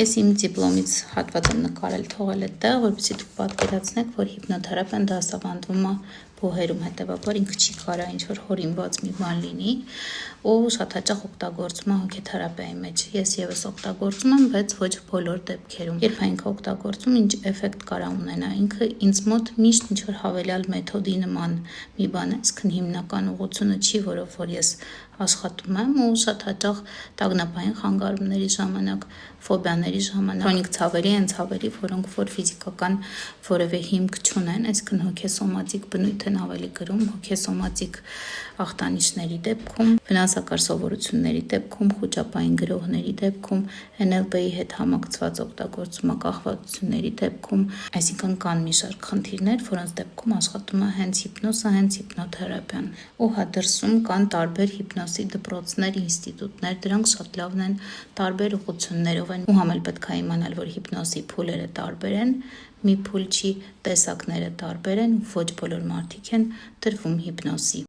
Ես իմ դիպլոմից հատված եմ նկարել թողել այդտեղ, որպեսզի դուք պատկերացնեք, որ հիպնոթերապիան դասավանդվում է բուհերում, հետևաբար ինքը չի կարա ինչ-որ հորինված մի բան լինի ու շատ հաճախ օգտագործում է հոգեթերապիայի մեջ։ Ես ևս օգտագործում եմ, բայց ոչ բոլոր դեպքերում։ Երբ ինքը օգտագործում, ինչ էֆեկտ կարա ունենա, ինքը ինձ մոտ միշտ ինչ-որ հավելյալ մեթոդի նման մի բան է, իսկ հիմնական ուղղությունը չի, որով որ ես աշխատում եմ ու շատ հաճախ տագնապային խանգարումների ժամանակ, ֆոբիաների ժամանակ, քրոնիկ ցավերի են ցավերի, որոնք որ ֆիզիկական որևէ հիմք չունեն, այսինքն հոգեսոմատիկ բնույթ են ավելի գրում, հոգեսոմատիկ ախտանիշների դեպքում, ֆինանսական սովորությունների դեպքում, խոճապային գրոհների դեպքում, NLP-ի հետ համակցված օգտագործումակախվածությունների դեպքում, այսինքն կան մի շարք խնդիրներ, որոնց դեպքում աշխատում է հենց հիպնոզը, հենց հիպնոթերապիան։ Ու դրսում կան տարբեր հիպնոսի դպրոցներ, ինստիտուտներ, դրանք շատ լավն են, տարբեր ուղղություններով են, ու համել պետք է իմանալ, որ հիպնոսի փուլերը տարբեր են, մի փուլ չի, տեսակները տարբեր են, ոչ բոլոր մարդիկ են դրվում հիպնոսի։